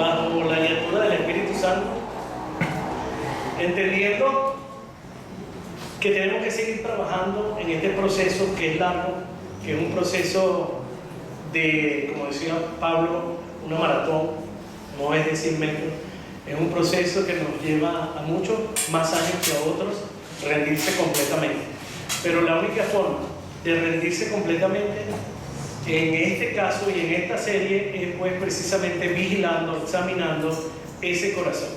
bajo la guiatura del Espíritu Santo, entendiendo que tenemos que seguir trabajando en este proceso que es largo, que es un proceso de, como decía Pablo, una maratón, no es de 100 metros, es un proceso que nos lleva a muchos más años que a otros rendirse completamente. Pero la única forma de rendirse completamente en este caso y en esta serie es pues precisamente vigilando, examinando ese corazón,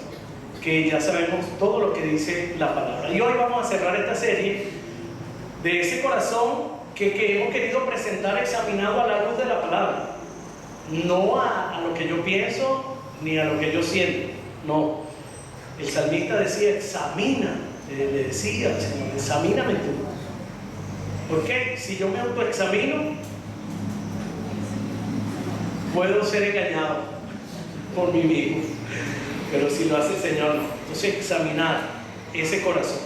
que ya sabemos todo lo que dice la palabra. Y hoy vamos a cerrar esta serie de ese corazón que hemos querido presentar examinado a la luz de la palabra, no a lo que yo pienso ni a lo que yo siento, no. El salmista decía, examina, le decía al Señor, examíname tú. ¿Por qué? Si yo me autoexamino, puedo ser engañado por mí mismo, pero si lo hace el Señor, no. Entonces, examinar ese corazón.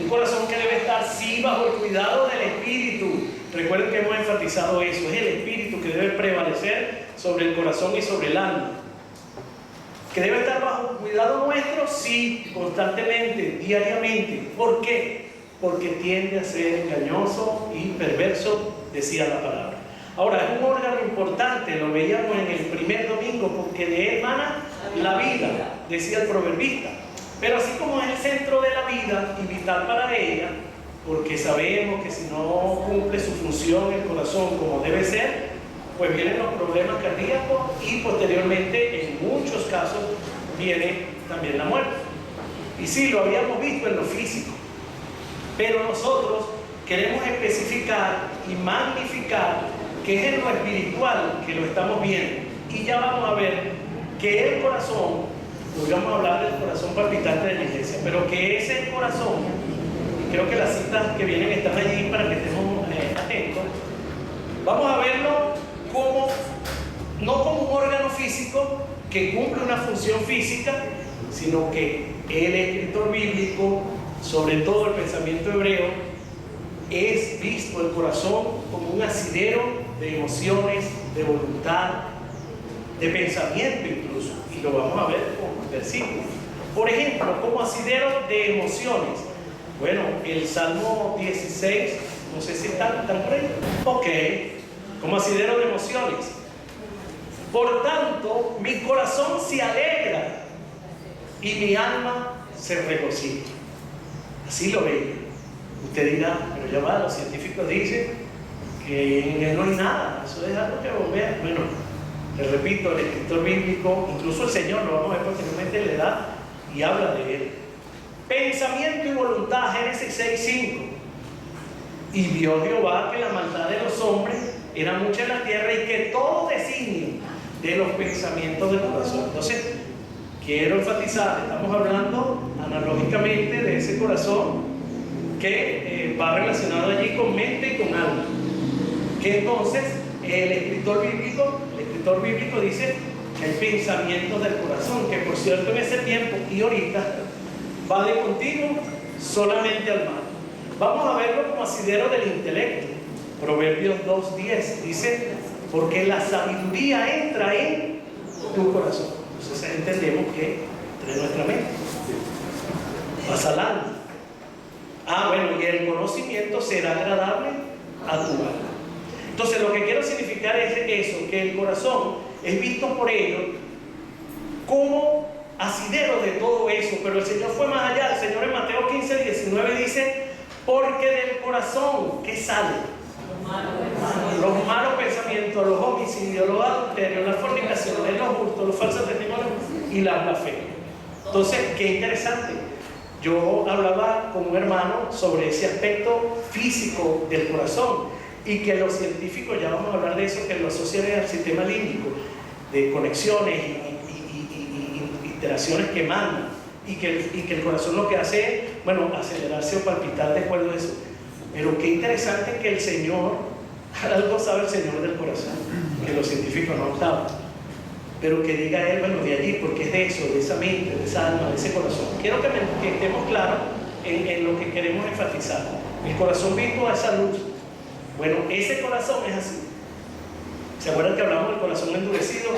Un corazón que debe estar, sí, bajo el cuidado del Espíritu. Recuerden que hemos enfatizado eso. Es el Espíritu que debe prevalecer sobre el corazón y sobre el alma. Que debe estar bajo el cuidado nuestro, sí, constantemente, diariamente. ¿Por qué? Porque tiende a ser engañoso y perverso, decía la palabra. Ahora, es un órgano importante, lo veíamos en el primer domingo, porque de él emana la vida, decía el proverbista. Pero así como es el centro de la vida y vital para ella, porque sabemos que si no cumple su función el corazón como debe ser, pues vienen los problemas cardíacos y posteriormente, en muchos casos, viene también la muerte. Y sí, lo habíamos visto en lo físico, pero nosotros queremos especificar y magnificar que es en lo espiritual que lo estamos viendo. Y ya vamos a ver que el corazón, hoy vamos a hablar del corazón palpitante de la iglesia, pero que ese corazón, y creo que las citas que vienen están allí para que estemos atentos, vamos a verlo como, no como un órgano físico que cumple una función física, sino que el escritor bíblico, sobre todo el pensamiento hebreo, es visto el corazón como un asidero de emociones, de voluntad, de pensamiento incluso, y lo vamos a ver con versículos. Por ejemplo, como asidero de emociones. Bueno, el Salmo 16, no sé si están por ahí. Ok, como asidero de emociones. Por tanto, mi corazón se alegra y mi alma se regocija. Así lo veía. Usted dirá, pero ya va, los científicos dicen que en él no hay nada, eso es algo que bombea. Bueno, les repito, el escritor bíblico, incluso el Señor, lo vamos a ver posteriormente, le da y habla de él. Pensamiento y voluntad, Génesis 6:5. Y vio Jehová que la maldad de los hombres era mucha en la tierra y que todo designio de los pensamientos del corazón. Entonces, quiero enfatizar, estamos hablando analógicamente de ese corazón que va relacionado allí con mente y con alma. Que entonces el escritor bíblico dice que hay pensamientos del corazón, que por cierto en ese tiempo y ahorita va de continuo solamente al mal. Vamos a verlo como asidero del intelecto. Proverbios 2:10 dice, porque la sabiduría entra en tu corazón. Entonces entendemos que entra en nuestra mente, pasa al alma. Bueno, y el conocimiento será agradable a tu alma. Entonces lo que quiero significar es eso, que el corazón es visto por ellos como asidero de todo eso, pero el Señor fue más allá. El Señor en Mateo 15:19 dice, porque del corazón, ¿qué sale? Los malos pensamientos, los homicidios, los adulterios, las fornicaciones, los hurtos, los falsos testimonios y la blasfemia. Entonces, qué interesante. Yo hablaba con un hermano sobre ese aspecto físico del corazón y que los científicos, ya vamos a hablar de eso, que lo asocian al sistema límbico, de conexiones y iteraciones que mandan, y que el corazón lo que hace es, bueno, acelerarse o palpitar de acuerdo a eso. Pero qué interesante que el Señor, algo sabe el Señor del corazón, que los científicos no saben, pero que diga Él, bueno, de allí, porque es de eso, de esa mente, de esa alma, de ese corazón. Quiero que estemos claros en lo que queremos enfatizar. El corazón visto a esa luz. Bueno, ese corazón es así. ¿Se acuerdan que hablamos del corazón endurecido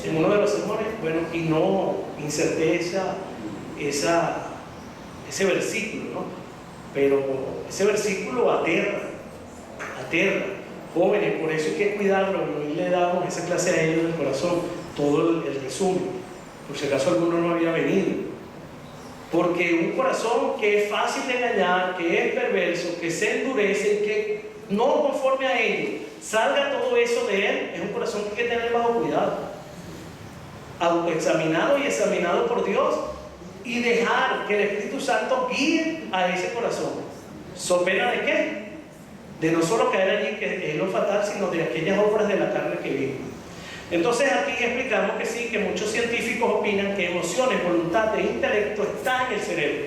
en uno de los sermones? bueno, y no inserté ese versículo, ¿no? Pero ese versículo aterra. Jóvenes, por eso hay que cuidarlo, y hoy le damos esa clase a ellos del corazón, todo el resumen, por si acaso alguno no había venido. Porque un corazón que es fácil de engañar, que es perverso, que se endurece y que no conforme a ello salga todo eso de él, es un corazón que hay que tener bajo cuidado, autoexaminado y examinado por Dios, y dejar que el Espíritu Santo guíe a ese corazón. ¿So pena de qué? De no solo caer allí, que es lo fatal, sino de aquellas obras de la carne que viven. Entonces aquí explicamos que sí, que muchos científicos opinan que emociones, voluntad e intelecto están en el cerebro,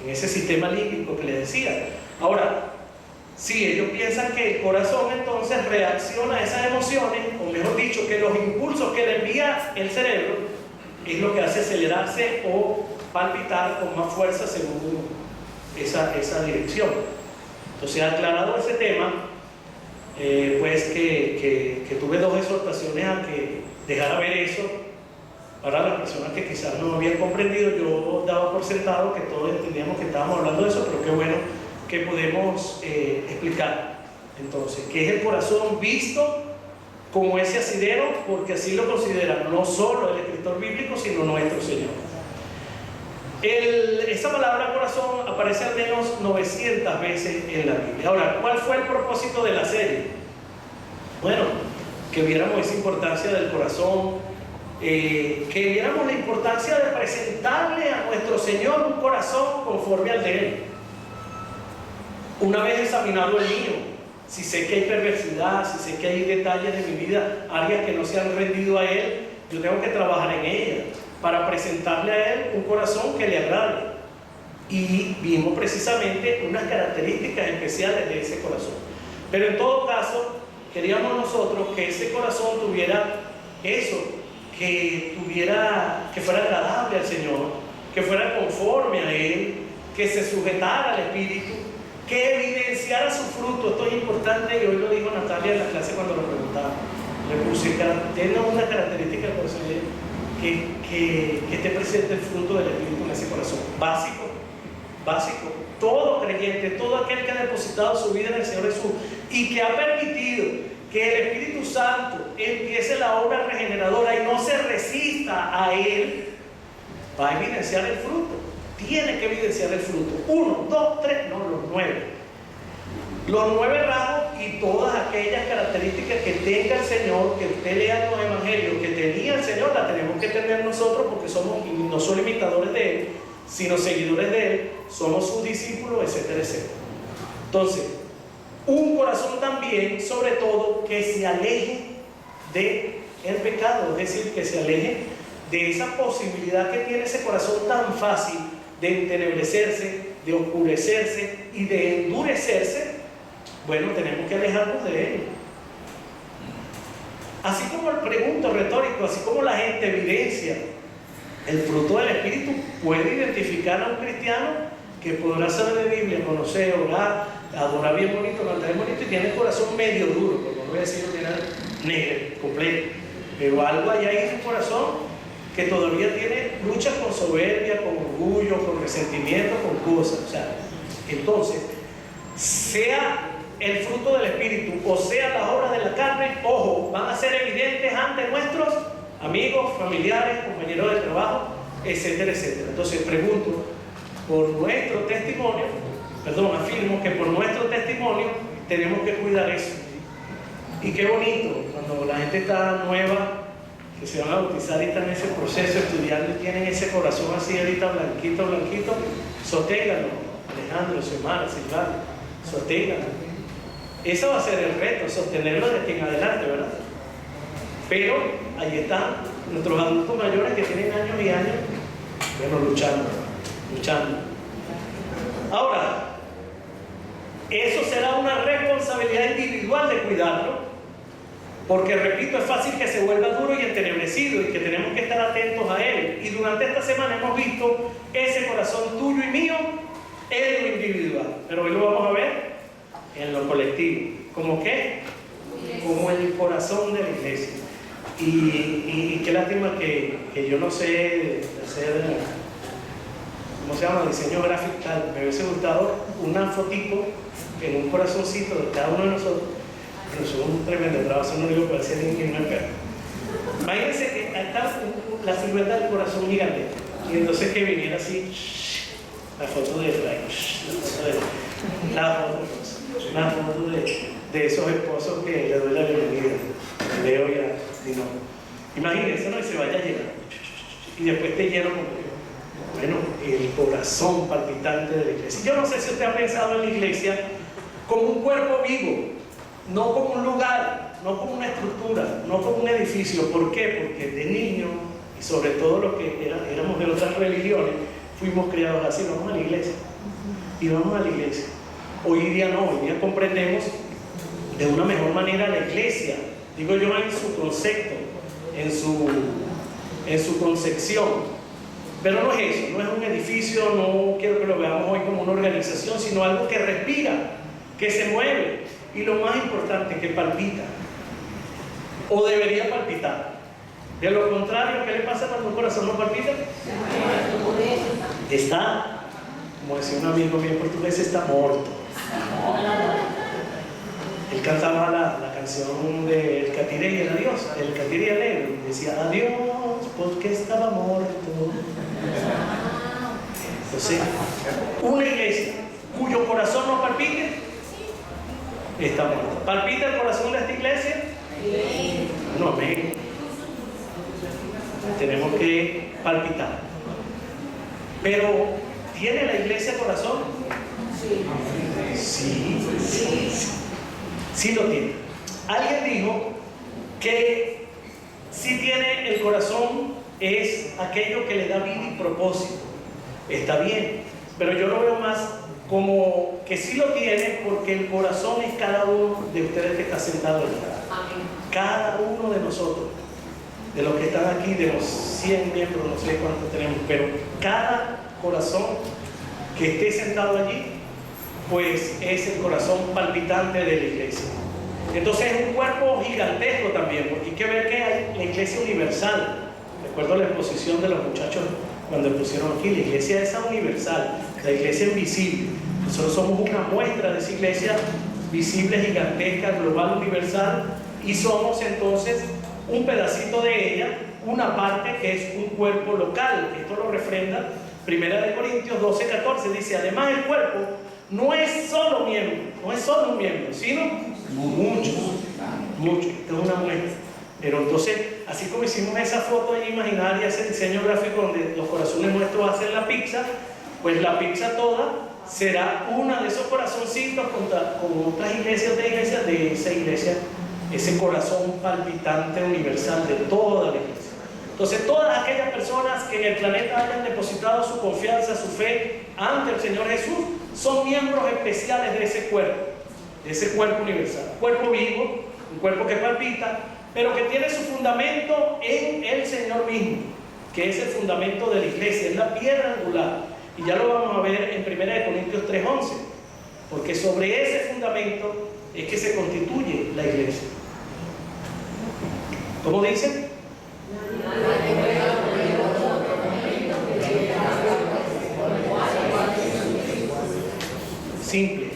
en ese sistema límbico que les decía. Ahora, sí, ellos piensan que el corazón entonces reacciona a esas emociones, o mejor dicho, que los impulsos que le envía el cerebro es lo que hace acelerarse o palpitar con más fuerza según esa dirección. Entonces, aclarado ese tema, pues que tuve dos exhortaciones a que dejara ver eso para las personas que quizás no habían comprendido. Yo daba por sentado que todos entendíamos que estábamos hablando de eso, pero qué bueno que podemos explicar. Entonces, ¿qué es el corazón visto como ese asidero? Porque así lo considera no solo el escritor bíblico, sino nuestro Señor. Esa palabra corazón aparece al menos 900 veces en la Biblia. Ahora, ¿cuál fue el propósito de la serie? Bueno, que viéramos esa importancia del corazón, que viéramos la importancia de presentarle a nuestro Señor un corazón conforme al de Él. Una vez examinado el mío, si sé que hay perversidad, si sé que hay detalles de mi vida, áreas que no se han rendido a Él, yo tengo que trabajar en ellas para presentarle a Él un corazón que le agrade. Y vimos precisamente unas características especiales de ese corazón. Pero en todo caso, queríamos nosotros que ese corazón tuviera eso, que fuera agradable al Señor, que fuera conforme a Él, que se sujetara al Espíritu, que evidenciara su fruto. Esto es importante, y hoy lo dijo Natalia en la clase cuando lo preguntaba. Le puse, tiene una característica del corazón que esté presente el fruto del Espíritu en ese corazón. Básico. Todo creyente, todo aquel que ha depositado su vida en el Señor Jesús y que ha permitido que el Espíritu Santo empiece la obra regeneradora y no se resista a Él, va a evidenciar el fruto. Tiene que evidenciar el fruto. 1, 2, 3, no, los 9. Los 9 rasgos y todas aquellas características que tenga el Señor, que usted lea en los evangelios, que tenía el Señor, las tenemos que tener nosotros, porque somos no solo imitadores de Él, sino seguidores de Él, somos sus discípulos, etcétera, etcétera. Entonces, un corazón también, sobre todo, que se aleje del pecado, es decir, que se aleje de esa posibilidad que tiene ese corazón tan fácil de entenebrecerse, de oscurecerse y de endurecerse. Bueno, tenemos que alejarnos de él. Así como el pregunto retórico, así como la gente evidencia el fruto del Espíritu, puede identificar a un cristiano que podrá saber de Biblia, conocer, orar, adorar bien bonito, cantar bien bonito, y tiene el corazón medio duro, porque no voy a decir que tiene negro, completo, pero algo allá hay en su corazón que todavía tiene lucha con soberbia, con orgullo, con resentimiento, con cosas. O sea, entonces, sea el fruto del Espíritu o sea las obras de la carne, ojo, van a ser evidentes ante nuestros amigos, familiares, compañeros de trabajo, etcétera, etcétera. Entonces pregunto, por nuestro testimonio, afirmo que por nuestro testimonio tenemos que cuidar eso. Y qué bonito cuando la gente está nueva, que se van a bautizar y están en ese proceso estudiando y tienen ese corazón así ahorita blanquito, sosténganlo, Alejandro, su hermana, Silvana, sosténganlo. Eso va a ser el reto, sostenerlo de aquí en adelante, ¿verdad? Pero ahí están nuestros adultos mayores que tienen años y años, bueno, luchando. Ahora, eso será una responsabilidad individual de cuidarlo, porque repito, es fácil que se vuelva duro y entenebrecido y que tenemos que estar atentos a él. Y durante esta semana hemos visto ese corazón tuyo y mío en lo individual, pero hoy lo vamos a ver en lo colectivo. ¿Cómo qué? Como el corazón de la iglesia. Y qué lástima que yo no sé hacer, ¿cómo se llama? Diseño gráfico tal. Me hubiese gustado una fotico en un corazoncito de cada uno de nosotros. Pero eso es un tremendo trabajo, eso no digo para decir que no es perro. Imagínense que está la silueta del corazón gigante. Y entonces que viniera así, la foto de la foto de esos esposos que le doy la bienvenida. Leo ya, si no. Imagínense, ¿no? Y se vaya a llenar. Y después te lleno con, bueno, el corazón palpitante de la iglesia. Yo no sé si usted ha pensado en la iglesia como un cuerpo vivo, no como un lugar, no como una estructura, no como un edificio. ¿Por qué? Porque de niño, y sobre todo los que éramos de otras religiones, fuimos criados así, vamos a la iglesia. Y vamos a la iglesia. Hoy día no, hoy día comprendemos de una mejor manera la iglesia, digo yo en su concepto, en su concepción. Pero no es eso, no es un edificio, no quiero que lo veamos hoy como una organización, sino algo que respira, que se mueve y lo más importante, que palpita o debería palpitar. De lo contrario, ¿qué le pasa cuando un corazón no palpita? Está, como decía un amigo mío portugués, está muerto. Él cantaba la canción del Catire y el adiós, el Catire y Alegre, decía adiós porque estaba muerto. Entonces, una iglesia cuyo corazón no palpite, está muerta. ¿Palpita el corazón de esta iglesia? No, amén. Tenemos que palpitar. Pero, ¿tiene la iglesia corazón? Sí lo tiene. Alguien dijo que si tiene el corazón es aquello que le da vida y propósito. Está bien, pero yo lo veo más como que sí lo tiene porque el corazón es cada uno de ustedes que está sentado allí. Cada uno de nosotros, de los que están aquí, de los 100 miembros, no sé cuántos tenemos, pero cada corazón que esté sentado allí, pues es el corazón palpitante de la iglesia. Entonces es un cuerpo gigantesco también, porque hay que ver que hay la iglesia universal. Recuerdo la exposición de los muchachos cuando pusieron aquí, la iglesia esa universal, la iglesia invisible. Nosotros somos una muestra de esa iglesia visible, gigantesca, global, universal, y somos entonces un pedacito de ella, una parte que es un cuerpo local. Esto lo refrenda 1 Corintios 12:14, dice, además el cuerpo no es solo miembro, no es solo un miembro, sino muchos. Esto es una muestra. Pero entonces, así como hicimos esa foto ahí imaginaria, ese diseño gráfico donde los corazones nuestros hacen la pizza, pues la pizza toda será una de esos corazoncitos con otras iglesias de esa iglesia, ese corazón palpitante universal de toda la iglesia. Entonces, todas aquellas personas que en el planeta hayan depositado su confianza, su fe ante el Señor Jesús, son miembros especiales de ese cuerpo universal. Cuerpo vivo, un cuerpo que palpita, pero que tiene su fundamento en el Señor mismo, que es el fundamento de la iglesia, es la piedra angular. Y ya lo vamos a ver en 1 Corintios 3:11, porque sobre ese fundamento es que se constituye la iglesia. ¿Cómo dice? Simple,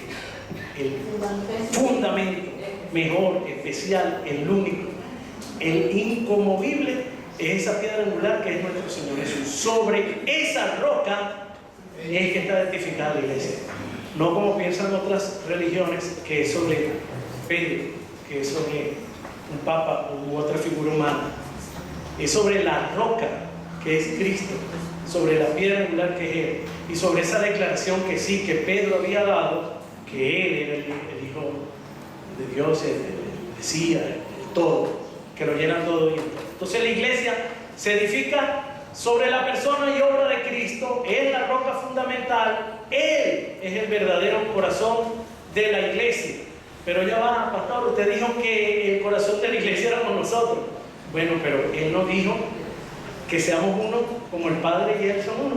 el fundamento mejor, especial, el único, el inconmovible es esa piedra angular que es nuestro Señor Jesús. Sobre esa roca es que está edificada la iglesia, no como piensan otras religiones que es sobre Pedro, que es sobre un papa u otra figura humana. Es sobre la roca que es Cristo, sobre la piedra angular que es Él, y sobre esa declaración que sí, que Pedro había dado, que Él era el Hijo de Dios, el Mesías, el todo, que lo llena todo y todo. Entonces la iglesia se edifica sobre la persona y obra de Cristo, es la roca fundamental, Él es el verdadero corazón de la iglesia. Pero ya va, pastor, usted dijo que el corazón de la iglesia éramos nosotros. Bueno, pero Él nos dijo que seamos uno como el Padre y Él son uno.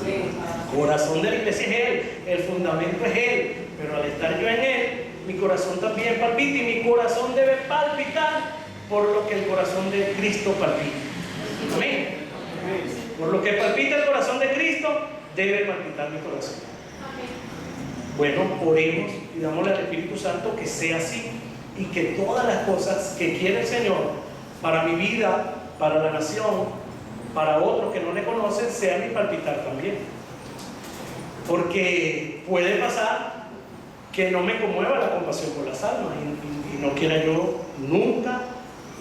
El corazón de la iglesia es Él, el fundamento es Él, pero al estar yo en Él, mi corazón también palpita y mi corazón debe palpitar por lo que el corazón de Cristo palpita. Amén. Por lo que palpita el corazón de Cristo, debe palpitar mi corazón. Bueno, oremos y dámosle al Espíritu Santo que sea así y que todas las cosas que quiere el Señor para mi vida, para la nación, para otros que no le conocen, sean mi palpitar también. Porque puede pasar que no me conmueva la compasión por las almas y no quiera yo nunca,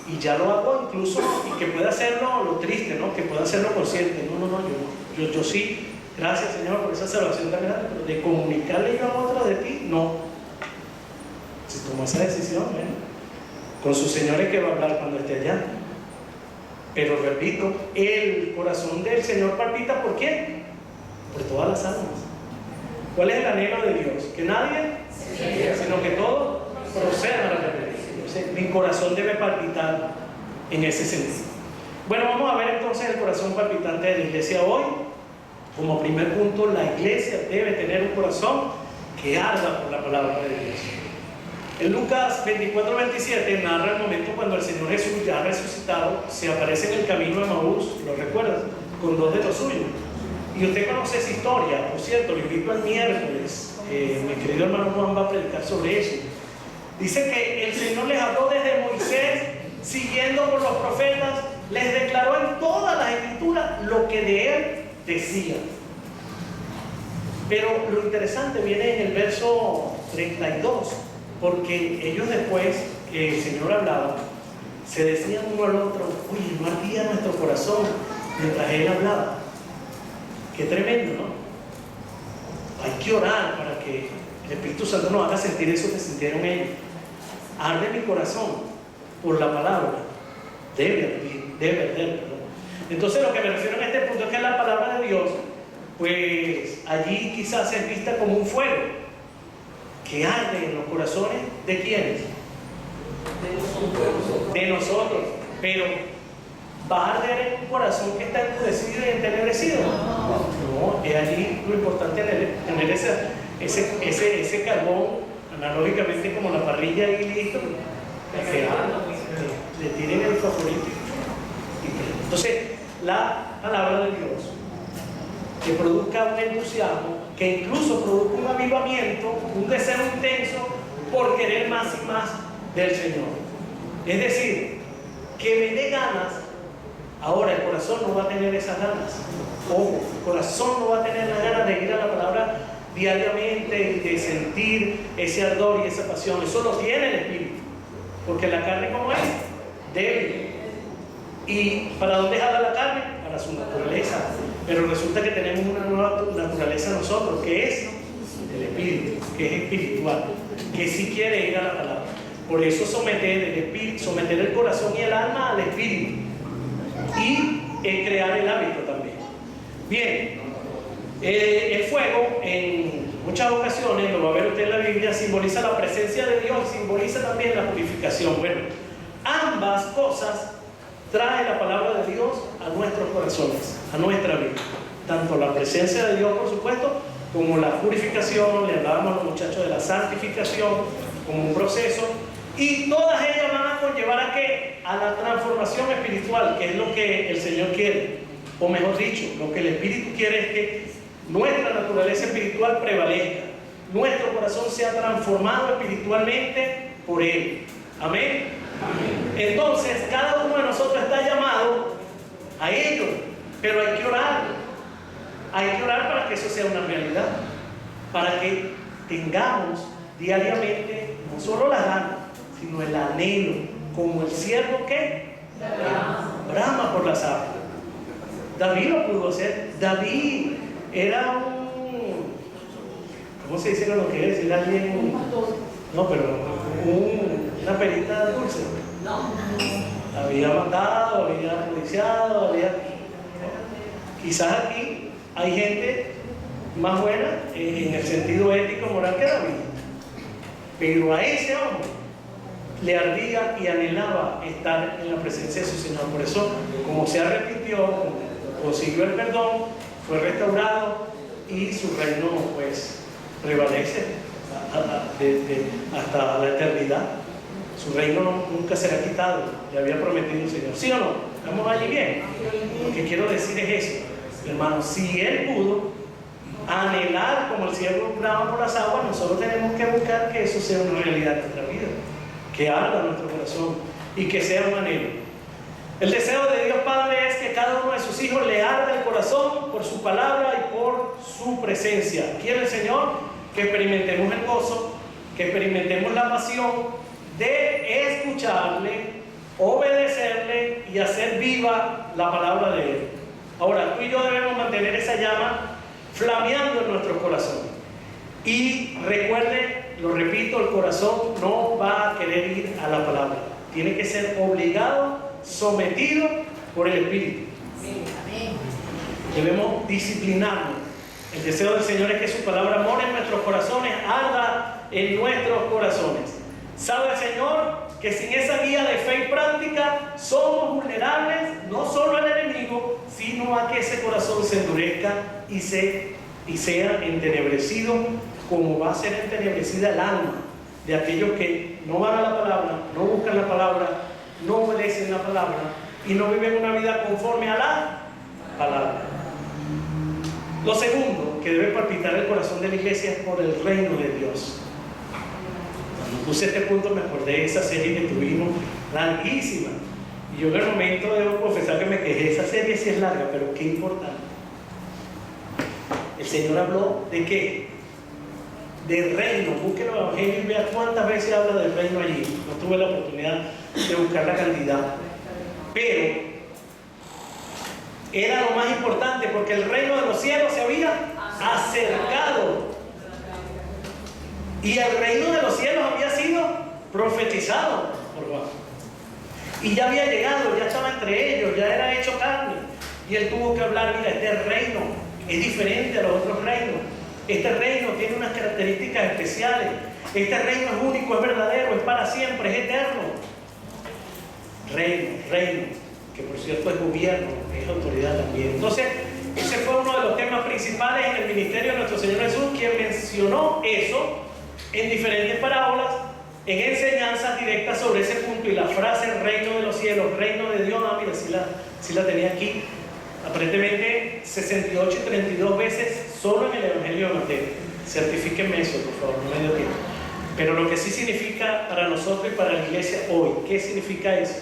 y ya lo hago incluso, y que pueda hacerlo lo triste, ¿no? Que pueda hacerlo consciente. Yo sí, gracias Señor por esa salvación tan grande, pero de comunicarle yo a otra de ti, no. Si toma esa decisión, con sus señores que va a hablar cuando esté allá. Pero repito, el corazón del Señor palpita ¿por quién? Por todas las almas. ¿Cuál es el anhelo de Dios? Que nadie, sino que todos procedan a la repetición. Mi corazón debe palpitar en ese sentido. Bueno, vamos a ver entonces el corazón palpitante de la iglesia hoy. Como primer punto, la iglesia debe tener un corazón que arda por la palabra de Dios. En Lucas 24:27 narra el momento cuando el Señor Jesús, ya resucitado, se aparece en el camino de Emaús, ¿lo recuerdas? Con dos de los suyos. Y usted conoce esa historia, por cierto, lo invito al miércoles. Mi querido hermano Juan va a predicar sobre eso. Dice que el Señor les habló desde Moisés, siguiendo por los profetas, les declaró en todas las escrituras lo que de él decía. Pero lo interesante viene en el verso 32, porque ellos después que el Señor hablaba, se decían uno al otro, oye, no ardía nuestro corazón mientras Él hablaba. Qué tremendo, ¿no? Hay que orar para que el Espíritu Santo nos haga sentir eso que sintieron ellos. Arde mi corazón por la palabra. Debe arder, perdón. Entonces lo que me refiero en este punto es que la palabra de Dios, pues allí quizás es vista como un fuego que arde en los corazones ¿de quiénes? De nosotros. Pero ¿va a arder en un corazón que está endurecido y entenebrecido? No, es allí lo importante tener ese carbón, analógicamente como la parrilla y listo, que le tienen el favorito. Entonces, la palabra de Dios que produzca un entusiasmo, que incluso produzca un avivamiento, un deseo intenso por querer más y más del Señor. Es decir, que me dé ganas. Ahora el corazón no va a tener esas ganas. Ojo, el corazón no va a tener las ganas de ir a la palabra diariamente y de sentir ese ardor y esa pasión. Eso lo tiene el Espíritu. Porque la carne, ¿cómo es? Débil. ¿Y para dónde jala la carne? Para su naturaleza. Pero resulta que tenemos una nueva naturaleza nosotros, que es el Espíritu, que es espiritual, que sí quiere ir a la palabra. Por eso someter el corazón y el alma al Espíritu. Y crear el hábito también. Bien, el fuego en muchas ocasiones, lo va a ver usted en la Biblia, simboliza la presencia de Dios, simboliza también la purificación. Bueno, ambas cosas trae la palabra de Dios a nuestros corazones, a nuestra vida. Tanto la presencia de Dios, por supuesto, como la purificación. Le hablábamos a los muchachos de la santificación como un proceso. Y todas ellas van a conllevar ¿a qué? A la transformación espiritual, que es lo que el Señor quiere. O mejor dicho, lo que el Espíritu quiere es que nuestra naturaleza espiritual prevalezca. Nuestro corazón sea transformado espiritualmente por Él. Amén. Amén. Entonces, cada uno de nosotros está llamado a ello. Pero hay que orar. Hay que orar para que eso sea una realidad. Para que tengamos diariamente no solo las ganas, sino el anhelo, como el siervo que brama por las aguas. David lo pudo hacer. David era ¿cómo se dice lo que es? Era alguien, no, pero una perita dulce. Había matado, había judiciado, quizás aquí hay gente más buena en el sentido ético moral que David, pero a ese hombre le ardía y anhelaba estar en la presencia de su Señor. Por eso, como se arrepintió, consiguió el perdón, fue restaurado y su reino pues prevalece hasta la eternidad. Su reino nunca será quitado, le había prometido el Señor. ¿Sí o no? ¿Estamos allí bien? Lo que quiero decir es eso, hermano. Si Él pudo anhelar como el cielo brama por las aguas, nosotros tenemos que buscar que eso sea una realidad en nuestra vida, que arda nuestro corazón y que sea un anhelo. El deseo de Dios Padre es que cada uno de sus hijos le arda el corazón por su palabra y por su presencia. Quiere el Señor que experimentemos el gozo, que experimentemos la pasión de escucharle, obedecerle y hacer viva la palabra de Él. Ahora, tú y yo debemos mantener esa llama flameando en nuestro corazón. Y recuerde, lo repito, el corazón no va a querer ir a la palabra. Tiene que ser obligado, sometido por el Espíritu. Debemos disciplinarnos. El deseo del Señor es que su palabra more en nuestros corazones, arda en nuestros corazones. ¿Sabe el Señor que sin esa guía de fe y práctica somos vulnerables no solo al enemigo, sino a que ese corazón se endurezca y sea entenebrecido, como va a ser entenebrecida el alma de aquellos que no van a la palabra, no buscan la palabra, no obedecen la palabra y no viven una vida conforme a la palabra? Lo segundo que debe palpitar el corazón de la iglesia es por el reino de Dios. Cuando puse este punto me acordé de esa serie que tuvimos, larguísima, y yo en el momento debo confesar que me quejé. Esa serie sí es larga, pero qué importante. El Señor habló de qué, del reino. Busque el evangelio y vea cuántas veces habla del reino allí. No tuve la oportunidad de buscar la cantidad, pero era lo más importante, porque el reino de los cielos se había acercado. Y el reino de los cielos había sido profetizado por Juan. Y ya había llegado, ya estaba entre ellos, ya era hecho carne. Y él tuvo que hablar: mira, este reino es diferente a los otros reinos. Este reino tiene unas características especiales. Este reino es único, es verdadero, es para siempre, es eterno. Reino, que por cierto es gobierno, es autoridad también. Entonces, ese fue uno de los temas principales en el ministerio de nuestro Señor Jesús, quien mencionó eso en diferentes parábolas, en enseñanzas directas sobre ese punto. Y la frase reino de los cielos, reino de Dios, mira, si la tenía aquí, aparentemente 68 y 32 veces solo en el Evangelio de Mateo. Certifíquenme eso, por favor, no me dio tiempo. Pero lo que sí significa para nosotros y para la iglesia hoy, ¿qué significa eso?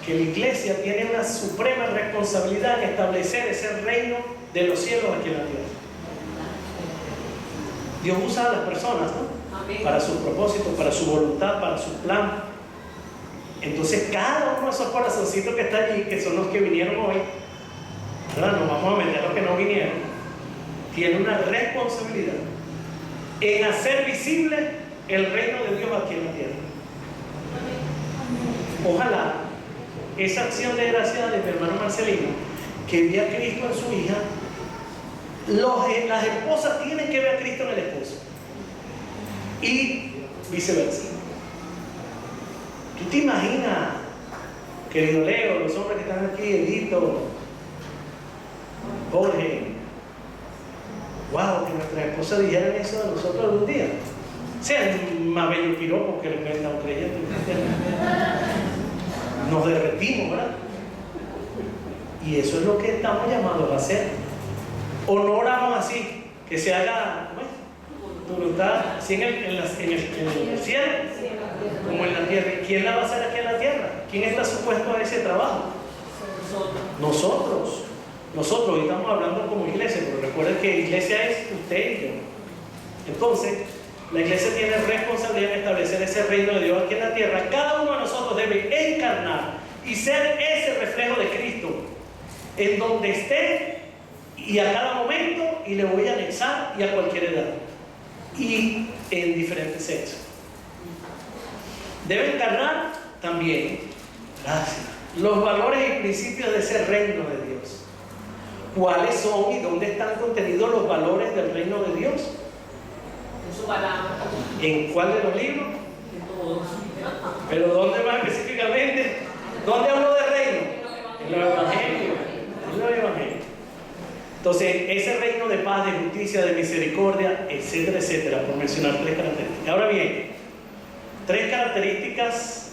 Que la iglesia tiene una suprema responsabilidad en establecer ese reino de los cielos aquí en la tierra. Dios usa a las personas, ¿no? Amén. Para su propósito, para su voluntad, para su plan. Entonces cada uno de esos corazoncitos que está allí, que son los que vinieron hoy, ¿verdad? Nos vamos a meter a los que no vinieron, tiene una responsabilidad en hacer visible el reino de Dios aquí en la tierra. Ojalá esa acción de gracia de mi hermano Marcelino, que vi a Cristo en su hija, las esposas tienen que ver a Cristo en el esposo y viceversa. ¿Tú te imaginas, querido Leo, los hombres que están aquí, Edito, Jorge, wow, que nuestras esposas dijeran eso de nosotros algún día? Sea más bello piropo que le cuenta a un creyente. Nos derretimos, ¿verdad? Y eso es lo que estamos llamados a hacer. O no oramos así, que se haga tu voluntad, así en el cielo como en la tierra. ¿Quién la va a hacer aquí en la tierra? ¿Quién está supuesto a ese trabajo? Nosotros. Hoy estamos hablando como iglesia, pero recuerden que iglesia es usted y yo. Entonces, la iglesia tiene responsabilidad en establecer ese reino de Dios aquí en la tierra. Cada uno de nosotros debe encarnar y ser ese reflejo de Cristo en donde esté y a cada momento, y le voy a anexar, y a cualquier edad y en diferentes sexos. Debe encarnar también, gracias, los valores y principios de ese reino de Dios. ¿Cuáles son y dónde están contenidos los valores del reino de Dios? En su palabra. ¿En cuál de los libros? En todos. ¿Pero dónde más específicamente? ¿Dónde hablo de reino? En los evangelios. En los evangelios. Entonces, ese reino de paz, de justicia, de misericordia, etcétera, etcétera, por mencionar tres características. Ahora bien, 3 características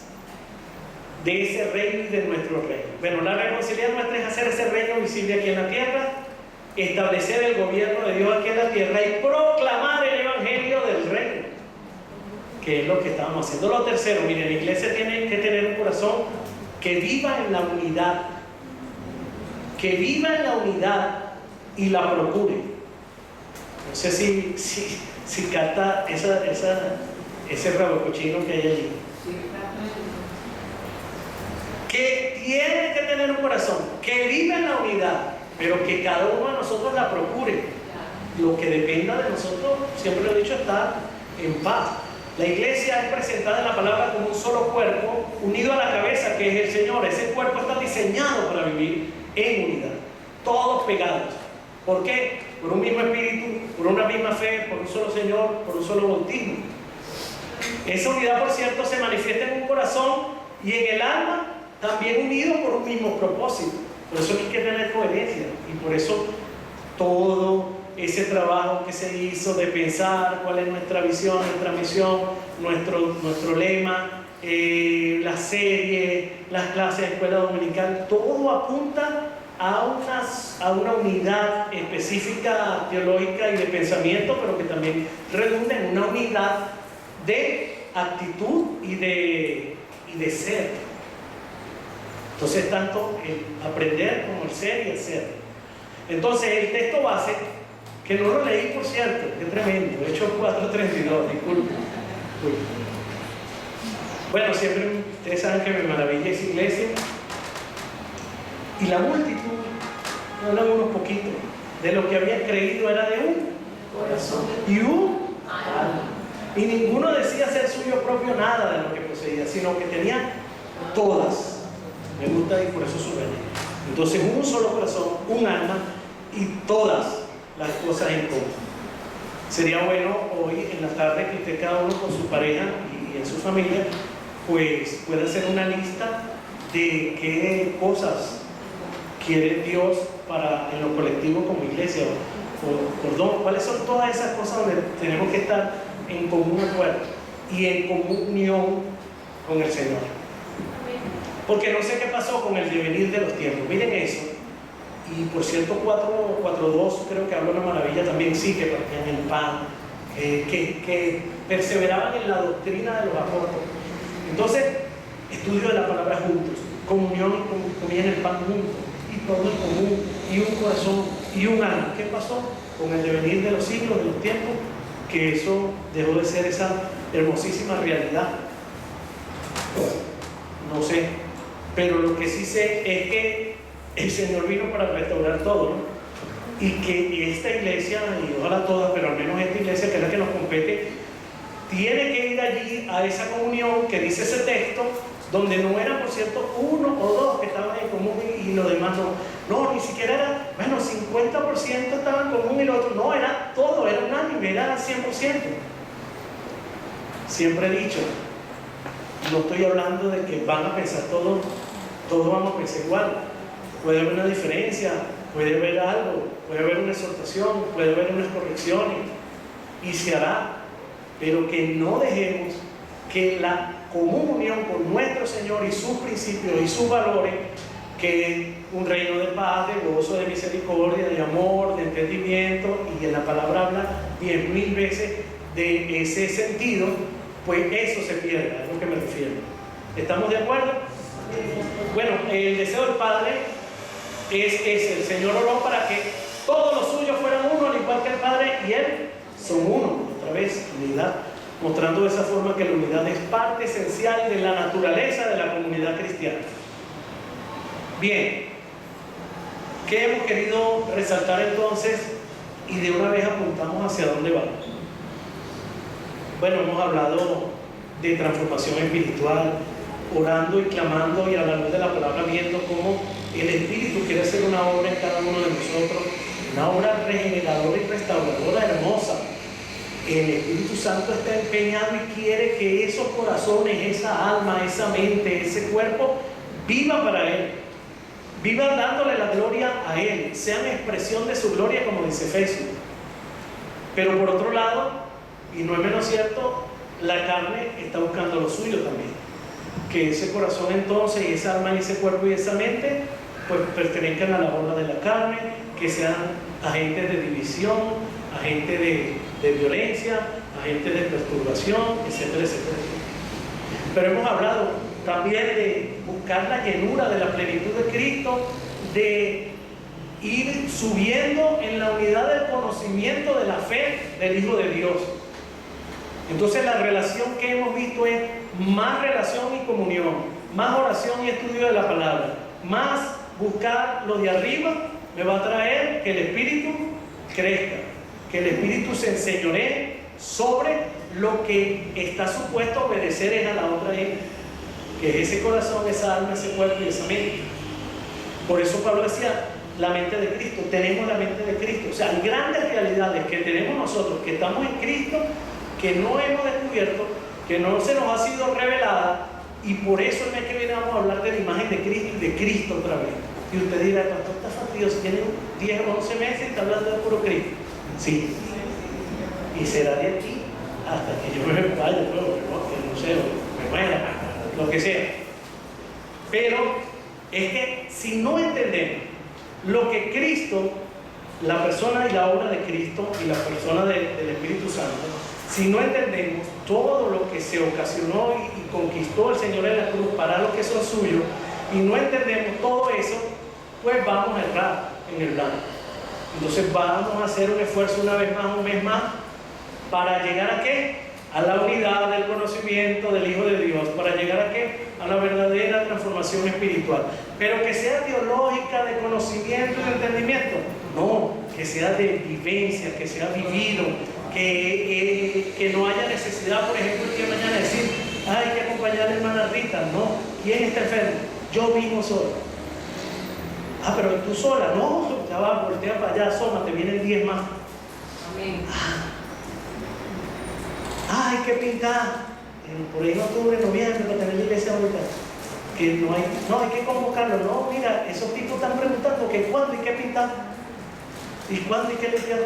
de ese reino y de nuestro reino. Bueno, la responsabilidad nuestra es hacer ese reino visible aquí en la tierra, establecer el gobierno de Dios aquí en la tierra y proclamar el evangelio del reino, que es lo que estábamos haciendo. Lo tercero, miren, la iglesia tiene que tener un corazón que viva en la unidad, que viva en la unidad y la procure. No sé si capta ese rabo cochino que hay allí. Que tiene que tener un corazón que viva en la unidad, pero que cada uno de nosotros la procure. Lo que dependa de nosotros, siempre lo he dicho, estar en paz. La iglesia es presentada en la palabra como un solo cuerpo, unido a la cabeza, que es el Señor. Ese cuerpo está diseñado para vivir en unidad, todos pegados. ¿Por qué? Por un mismo espíritu, por una misma fe, por un solo Señor, por un solo bautismo. Esa unidad, por cierto, se manifiesta en un corazón y en el alma, también unidos por un mismo propósito. Por eso hay que tener coherencia, y por eso todo ese trabajo que se hizo de pensar cuál es nuestra visión, nuestra misión, nuestro lema, la serie, las clases de escuela dominical, todo apunta a una unidad específica teológica y de pensamiento, pero que también redunda en una unidad de actitud y de ser. Entonces, tanto el aprender como el ser y el ser. Entonces, el texto base, que no lo leí, por cierto, qué tremendo, Hechos 4:32, disculpen. Bueno, siempre ustedes saben que me maravilla esa iglesia. Y la multitud, hablan unos poquitos, de lo que habían creído era de un corazón y un alma. Y ninguno decía ser suyo propio nada de lo que poseía, sino que tenía todas. Me gusta y por eso subrayé. Entonces, un solo corazón, un alma y todas las cosas en común. Sería bueno hoy en la tarde que usted, cada uno con su pareja y en su familia, pues pueda hacer una lista de qué cosas quiere Dios en lo colectivo como iglesia, cuáles son todas esas cosas donde tenemos que estar en común acuerdo y en comunión con el Señor. Porque no sé qué pasó con el devenir de los tiempos. Miren eso. Y por cierto, 4:2 creo que habla una maravilla también. Sí, que partían el pan, que perseveraban en la doctrina de los apóstoles. Entonces, estudio de la palabra juntos, comunión y comían el pan juntos, y todo en común, y un corazón, y un alma. ¿Qué pasó con el devenir de los siglos, de los tiempos? Que eso dejó de ser esa hermosísima realidad. No sé, pero lo que sí sé es que el Señor vino para restaurar todo, ¿no? Y que esta iglesia, y ojalá todas, pero al menos esta iglesia, que es la que nos compete, tiene que ir allí a esa comunión que dice ese texto, donde no eran, por cierto, uno o dos que estaban en común y los demás no. No, ni siquiera era, bueno, 50% estaban en común y lo otro, no, era todo, era unánime, era 100%. Siempre he dicho, no estoy hablando de que van a pensar todos vamos a pensar igual. Puede haber una diferencia, puede haber algo, puede haber una exhortación, puede haber unas correcciones, y se hará, pero que no dejemos que la común unión con nuestro Señor y sus principios y sus valores, que es un reino de paz, de gozo, de misericordia, de amor, de entendimiento, y en la palabra habla 10.000 veces de ese sentido, pues eso se pierda, es lo que me refiero. ¿Estamos de acuerdo? Bueno, el deseo del Padre es ese. El Señor oró para que todos los suyos fueran uno, al igual que el Padre y Él son uno. Otra vez, unidad, mostrando de esa forma que la unidad es parte esencial de la naturaleza de la comunidad cristiana. Bien, ¿qué hemos querido resaltar entonces? Y de una vez apuntamos hacia dónde vamos. Bueno, hemos hablado de transformación espiritual, orando y clamando y a la luz de la palabra viendo cómo el Espíritu quiere hacer una obra en cada uno de nosotros, una obra regeneradora y restauradora hermosa. El Espíritu Santo está empeñado y quiere que esos corazones, esa alma, esa mente, ese cuerpo vivan para Él, vivan dándole la gloria a Él, sean expresión de su gloria, como dice Efesios. Pero por otro lado, y no es menos cierto, la carne está buscando lo suyo también. Que ese corazón entonces, y esa alma, y ese cuerpo y esa mente, pues pertenezcan a la obra de la carne, que sean agentes de división, agentes de violencia, agentes de perturbación, etcétera, etcétera. Pero hemos hablado también de buscar la llenura de la plenitud de Cristo, de ir subiendo en la unidad del conocimiento de la fe del Hijo de Dios. Entonces la relación que hemos visto es más relación y comunión, más oración y estudio de la palabra, más buscar lo de arriba me va a traer que el Espíritu crezca, que el Espíritu se enseñoree sobre lo que está supuesto a obedecer es a la otra gente, que es ese corazón, esa alma, ese cuerpo y esa mente. Por eso Pablo decía, la mente de Cristo, tenemos la mente de Cristo. O sea, hay grandes realidades que tenemos nosotros, que estamos en Cristo, que no hemos descubierto, que no se nos ha sido revelada, y por eso el mes que viene vamos a hablar de la imagen de Cristo y de Cristo otra vez. Y usted dirá, pastor, está fastidioso, tiene 10 o 11 meses y está hablando de puro Cristo. Sí. Y será de aquí hasta que yo me vaya, que no sé, me muera, lo que sea. Pero es que si no entendemos lo que Cristo, la persona y la obra de Cristo y la persona del Espíritu Santo, si no entendemos todo lo que se ocasionó y conquistó el Señor en la cruz para los que son suyos, y no entendemos todo eso, pues vamos a errar en el blanco. Entonces vamos a hacer un esfuerzo una vez más, un mes más, para llegar a ¿qué? A la unidad del conocimiento del Hijo de Dios, para llegar a ¿qué? A la verdadera transformación espiritual. Pero que sea teológica, de conocimiento y de entendimiento, no, que sea de vivencia, que sea vivido, que no haya necesidad, por ejemplo, el día de mañana decir, hay que acompañar a la hermana Rita. No, ¿quién está enfermo? Yo mismo solo. Ah, pero tú sola, no, ya va, voltea para allá, asómate, vienen 10 más. Amén. Hay que pintar por ahí en octubre, noviembre, para tener la iglesia ahorita. Que no hay que convocarlo. No, mira, esos tipos están preguntando que cuándo hay que pintar y cuándo hay que limpiar.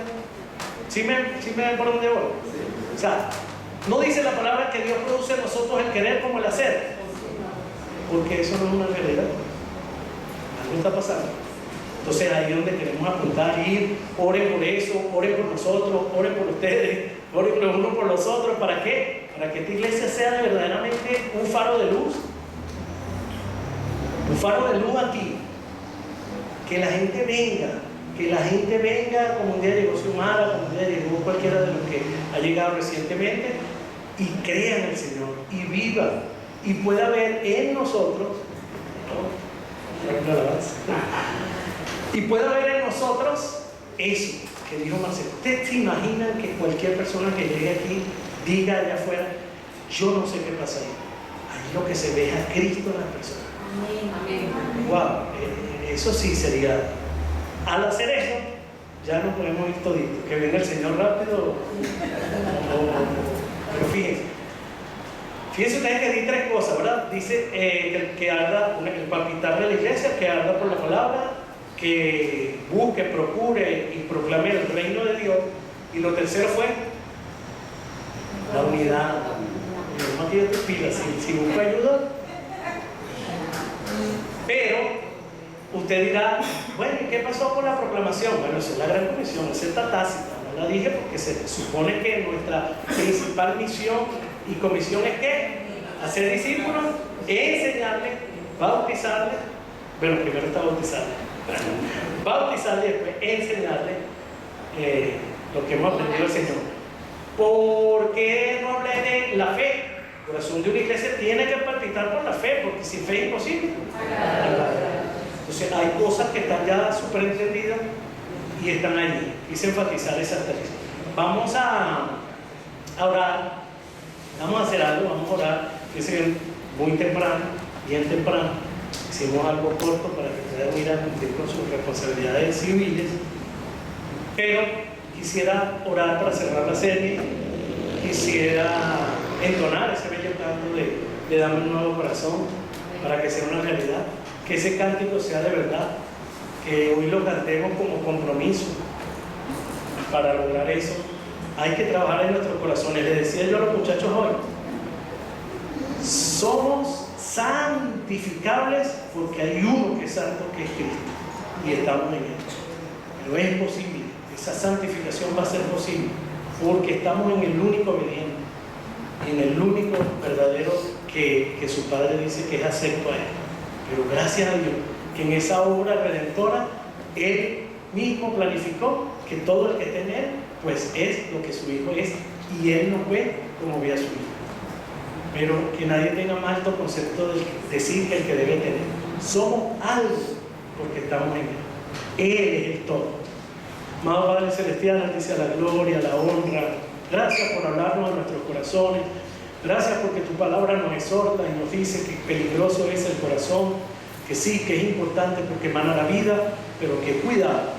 ¿Sí me ven por dónde voy? O sea, no dice la palabra que Dios produce en nosotros el querer como el hacer, porque eso no es una realidad. Algo está pasando. Entonces ahí es donde queremos apuntar, ir, oren por eso, oren por nosotros, oren por ustedes, oren los unos por los otros. ¿Para qué? Para que esta iglesia sea verdaderamente un faro de luz. Un faro de luz aquí. Que la gente venga, como un día llegó Xiomara, como un día llegó cualquiera de los que ha llegado recientemente, y crea en el Señor, y viva, y pueda ver en nosotros, y pueda ver en nosotros eso que dijo Marcelo. ¿Ustedes se imaginan que cualquier persona que llegue aquí diga allá afuera, yo no sé qué pasa ahí? Ahí lo que se ve es a Cristo en las personas. Amén. Wow, eso sí sería. Al hacer eso, ya no podemos ir toditos. Que venga el Señor rápido. Pero fíjense ustedes que di 3 cosas, ¿verdad? Dice que arda, el palpitar de la iglesia, que arda por la palabra, que busque, procure y proclame el reino de Dios. Y lo tercero fue la unidad. No aquí yo te pila, si busco ayuda. Pero usted dirá, bueno, ¿y qué pasó con la proclamación? Bueno, esa es la gran comisión, esa está tácita. No la dije porque se supone que nuestra principal misión y comisión es ¿qué? Hacer discípulos, enseñarles, bautizarles. Bueno, primero está bautizarles y después enseñarles lo que hemos aprendido del Señor. ¿Por qué no hablé de la fe? El corazón de una iglesia tiene que palpitar por la fe, porque sin fe es imposible. Entonces hay cosas que están ya súper entendidas y están allí. Quise enfatizar esas 3. Vamos a orar. Vamos a hacer algo, vamos a orar. Fíjense, muy temprano, bien temprano. Hicimos algo corto para que puedan ir a cumplir con sus responsabilidades civiles. Pero quisiera orar para cerrar la serie. Quisiera entonar ese bello canto de Dame un nuevo corazón, para que sea una realidad. Que ese cántico sea de verdad, que hoy lo cantemos como compromiso. Para lograr eso hay que trabajar en nuestros corazones. Les decía yo a los muchachos hoy, somos santificables porque hay uno que es santo, que es Cristo, y estamos en Él. Pero es posible, esa santificación va a ser posible porque estamos en el único obediente, en el único verdadero que su Padre dice que es acepto a Él. Pero gracias a Dios que en esa obra redentora Él mismo planificó que todo el que esté en Él pues es lo que su Hijo es, y Él nos ve como ve a su Hijo. Pero que nadie tenga más alto concepto de decir que el que debe tener. Somos algo porque estamos en Él. Él es el todo. Amado Padre Celestial, a ti sea la gloria, la honra. Gracias por hablarnos a nuestros corazones. Gracias porque tu palabra nos exhorta y nos dice que peligroso es el corazón, que sí, que es importante porque emana la vida, pero que cuidado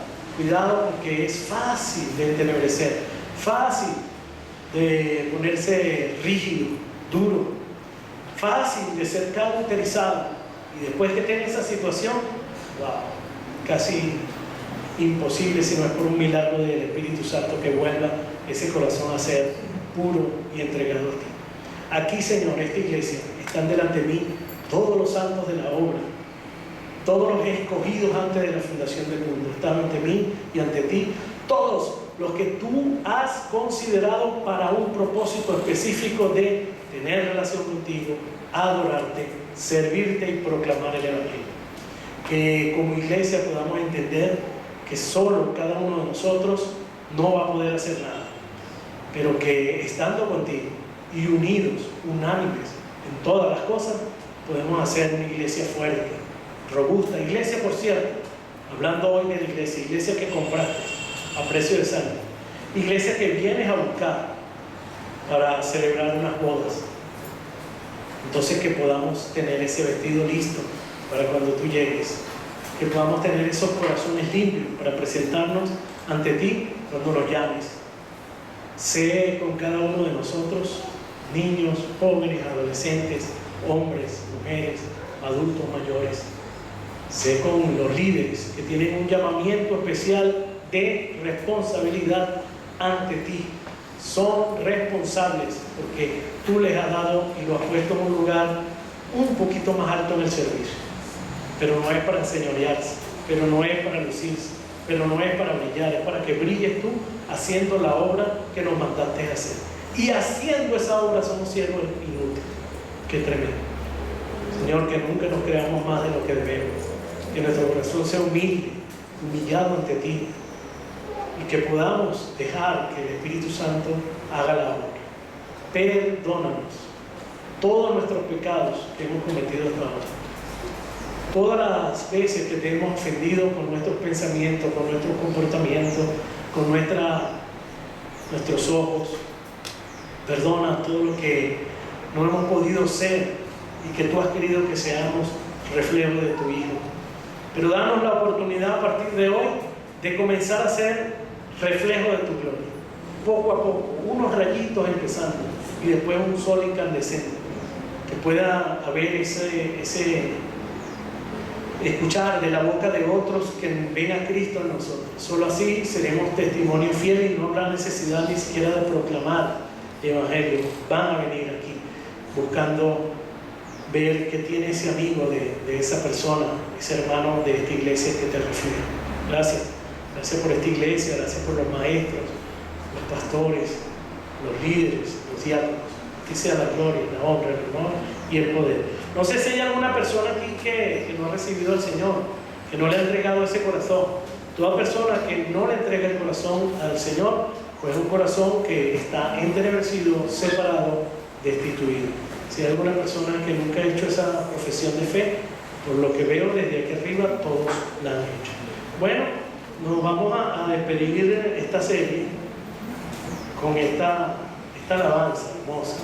porque es fácil de entenebrecer, fácil de ponerse rígido, duro, fácil de ser cauterizado. Y después que tenga esa situación, wow, casi imposible si no es por un milagro del Espíritu Santo que vuelva ese corazón a ser puro y entregado a ti. Aquí, Señor, esta iglesia, están delante de mí todos los santos de la obra, todos los escogidos antes de la fundación del mundo, están ante mí y ante ti, todos los que tú has considerado para un propósito específico de tener relación contigo, adorarte, servirte y proclamar el Evangelio. Que como iglesia podamos entender que solo cada uno de nosotros no va a poder hacer nada, pero que estando contigo y unidos, unánimes en todas las cosas, podemos hacer una iglesia fuerte, robusta. Iglesia, por cierto, hablando hoy de la iglesia que compraste a precio de sangre, iglesia que vienes a buscar para celebrar unas bodas. Entonces que podamos tener ese vestido listo para cuando tú llegues, que podamos tener esos corazones limpios para presentarnos ante ti cuando nos llames. Sé con cada uno de nosotros, niños, jóvenes, adolescentes, hombres, mujeres, adultos mayores. Sé con los líderes que tienen un llamamiento especial de responsabilidad ante ti. Son responsables porque tú les has dado y los has puesto en un lugar un poquito más alto en el servicio. Pero no es para enseñorearse, pero no es para lucirse, pero no es para brillar, es para que brilles tú haciendo la obra que nos mandaste a hacer. Y haciendo esa obra somos siervos inútiles. Qué tremendo. Señor, que nunca nos creamos más de lo que debemos. Que nuestro corazón sea humilde, humillado ante ti. Y que podamos dejar que el Espíritu Santo haga la obra. Perdónanos todos nuestros pecados que hemos cometido hasta ahora. Todas las veces que te hemos ofendido con nuestros pensamientos, con nuestro comportamiento, con nuestros ojos. Perdona todo lo que no hemos podido ser y que tú has querido que seamos reflejo de tu Hijo. Pero danos la oportunidad a partir de hoy de comenzar a ser reflejo de tu gloria. Poco a poco, unos rayitos empezando y después un sol incandescente. Que pueda haber ese escuchar de la boca de otros que ven a Cristo en nosotros. Solo así seremos testimonio fiel y no habrá necesidad ni siquiera de proclamar el Evangelio. Van a venir aquí buscando ver qué tiene ese amigo de esa persona, ese hermano de esta iglesia que te refiere. Gracias por esta iglesia, gracias por los maestros, los pastores, los líderes, los diáconos. Que sea la gloria, la honra, el honor y el poder. No sé si hay alguna persona aquí que no ha recibido al Señor, que no le ha entregado ese corazón. Toda persona que no le entrega el corazón al Señor, pues es un corazón que está entenebrecido, separado, destituido. Si hay alguna persona que nunca ha hecho esa profesión de fe, por lo que veo desde aquí arriba, todos la han hecho. Bueno, nos vamos a despedir esta serie con esta alabanza hermosa.